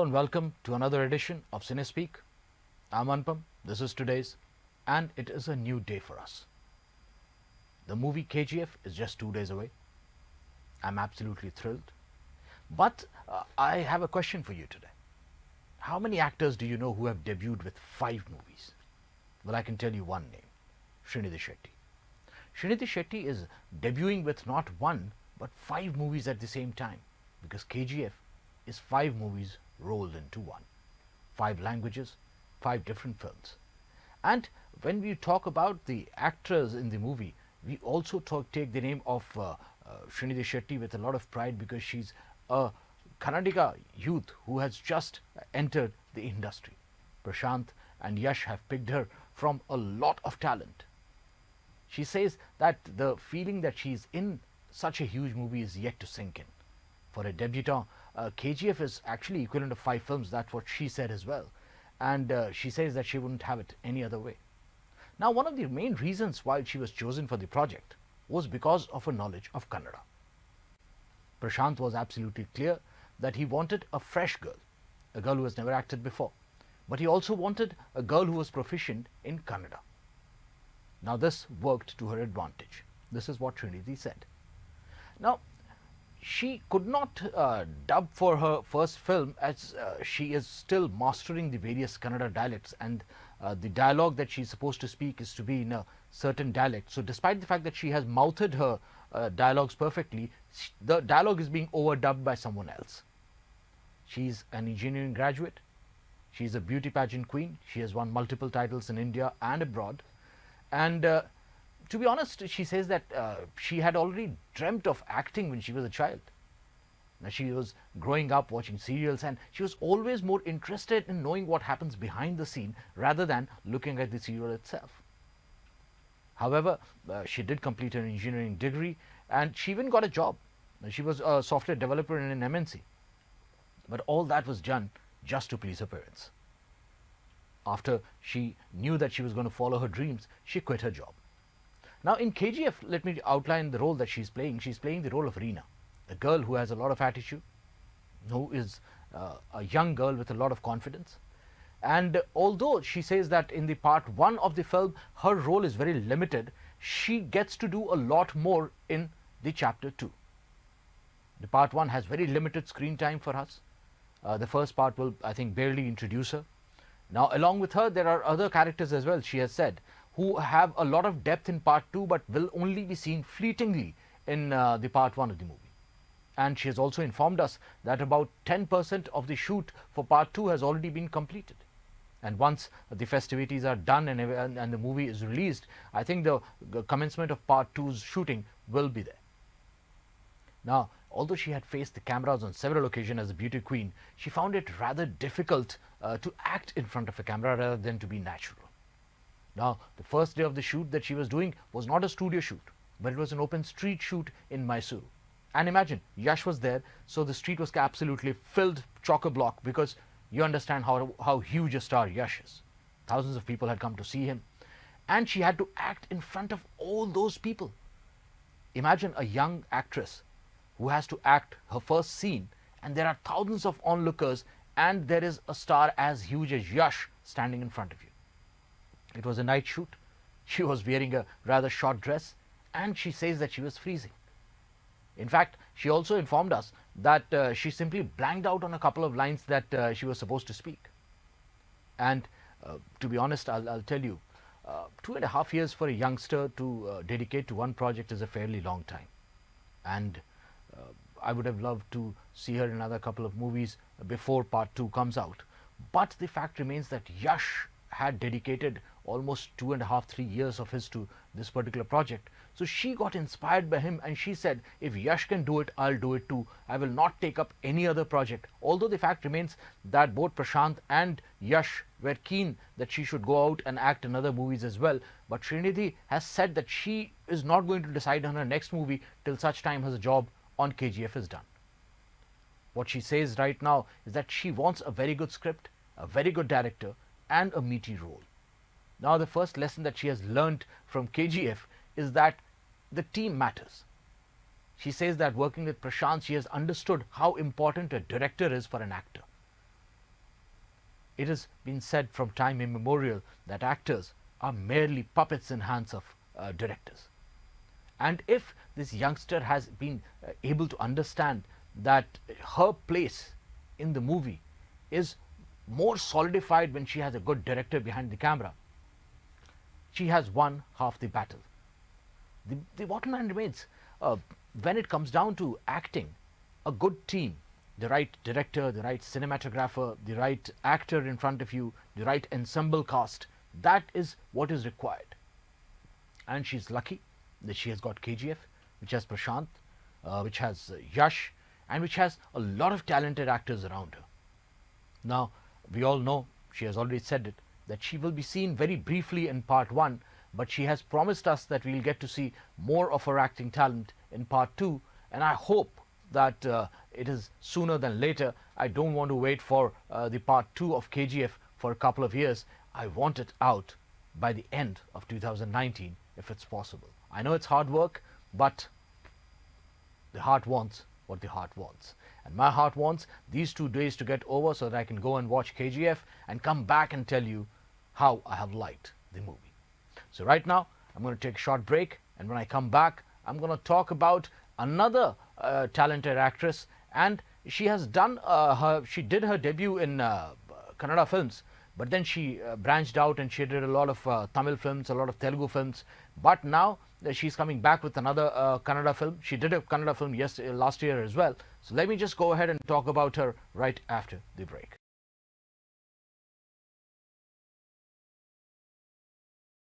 and welcome to another edition of CineSpeak. I'm Anupam, this is today's, and it is a new day for us. The movie KGF is just 2 days away. I'm absolutely thrilled. But I have a question for you today. How many actors do you know who have debuted with 5 movies? Well, I can tell you one name, Srinidhi Shetty. Srinidhi Shetty is debuting with not 1 but 5 movies at the same time, because KGF is 5 movies rolled into 1. 5 languages, 5 different films. And when we talk about the actors in the movie, we also take the name of Srinidhi Shetty with a lot of pride, because she's a Kannadiga youth who has just entered the industry. Prashanth and Yash have picked her from a lot of talent. She says that the feeling that she's in such a huge movie is yet to sink in. For a debutant, KGF is actually equivalent of 5 films. That's what she said as well. And she says that she wouldn't have it any other way. Now, one of the main reasons why she was chosen for the project was because of her knowledge of Kannada. Prashanth was absolutely clear that he wanted a fresh girl, a girl who has never acted before. But he also wanted a girl who was proficient in Kannada. Now, this worked to her advantage. This is what Srinidhi said. Now, she could not dub for her first film, as she is still mastering the various Kannada dialects, and the dialogue that she's supposed to speak is to be in a certain dialect. So despite the fact that she has mouthed her dialogues perfectly, the dialogue is being overdubbed by someone else. She's an engineering graduate. She's a beauty pageant queen. She has won multiple titles in India and abroad. And to be honest, she says that she had already dreamt of acting when she was a child. Now, she was growing up watching serials, and she was always more interested in knowing what happens behind the scene rather than looking at the serial itself. However, she did complete an engineering degree, and she even got a job. She was a software developer in an MNC. But all that was done just to please her parents. After she knew that she was going to follow her dreams, she quit her job. Now, in KGF, let me outline the role that she's playing. She's playing the role of Reena, a girl who has a lot of attitude, who is a young girl with a lot of confidence. And although she says that in the part 1 of the film, her role is very limited, she gets to do a lot more in the chapter 2. The part 1 has very limited screen time for us. The first part will, I think, barely introduce her. Now, along with her, there are other characters as well, she has said, who have a lot of depth in part 2 but will only be seen fleetingly in the part 1 of the movie. And she has also informed us that about 10% of the shoot for part 2 has already been completed. And once the festivities are done and the movie is released, I think the commencement of part 2's shooting will be there. Now, although she had faced the cameras on several occasions as a beauty queen, she found it rather difficult to act in front of a camera rather than to be natural. Now, the first day of the shoot that she was doing was not a studio shoot, but it was an open street shoot in Mysuru. And imagine, Yash was there, so the street was absolutely filled chock-a-block, because you understand how huge a star Yash is. Thousands of people had come to see him, and she had to act in front of all those people. Imagine a young actress who has to act her first scene, and there are thousands of onlookers, and there is a star as huge as Yash standing in front of you. It was a night shoot. She was wearing a rather short dress, and she says that she was freezing. In fact, she also informed us that she simply blanked out on a couple of lines that she was supposed to speak. And to be honest, I'll tell you, 2.5 years for a youngster to dedicate to one project is a fairly long time. And I would have loved to see her in another couple of movies before part 2 comes out. But the fact remains that Yash had dedicated almost 2.5-3 years of his to this particular project. So she got inspired by him, and she said, if Yash can do it, I'll do it too. I will not take up any other project. Although the fact remains that both Prashanth and Yash were keen that she should go out and act in other movies as well. But Srinidhi has said that she is not going to decide on her next movie till such time her job on KGF is done. What she says right now is that she wants a very good script, a very good director, and a meaty role. Now, the first lesson that she has learnt from KGF is that the team matters. She says that working with Prashanth, she has understood how important a director is for an actor. it has been said from time immemorial that actors are merely puppets in hands of directors. And if this youngster has been able to understand that her place in the movie is more solidified when she has a good director behind the camera, she has won half the battle. The bottom line remains, when it comes down to acting, a good team, the right director, the right cinematographer, the right actor in front of you, the right ensemble cast, that is what is required. And she's lucky that she has got KGF, which has Prashanth, which has Yash, and which has a lot of talented actors around her. Now, we all know, she has already said it, that she will be seen very briefly in part 1, but she has promised us that we'll get to see more of her acting talent in part 2, and I hope that it is sooner than later. I don't want to wait for the part 2 of KGF for a couple of years. I want it out by the end of 2019 if it's possible. I know it's hard work, but the heart wants what the heart wants. And my heart wants these 2 days to get over so that I can go and watch KGF and come back and tell you how I have liked the movie. So right now, I'm going to take a short break, and when I come back, I'm going to talk about another talented actress, and she has done she did her debut in Kannada films, but then she branched out and she did a lot of Tamil films, a lot of Telugu films, but now she's coming back with another Kannada film. She did a Kannada film last year as well. So let me just go ahead and talk about her right after the break.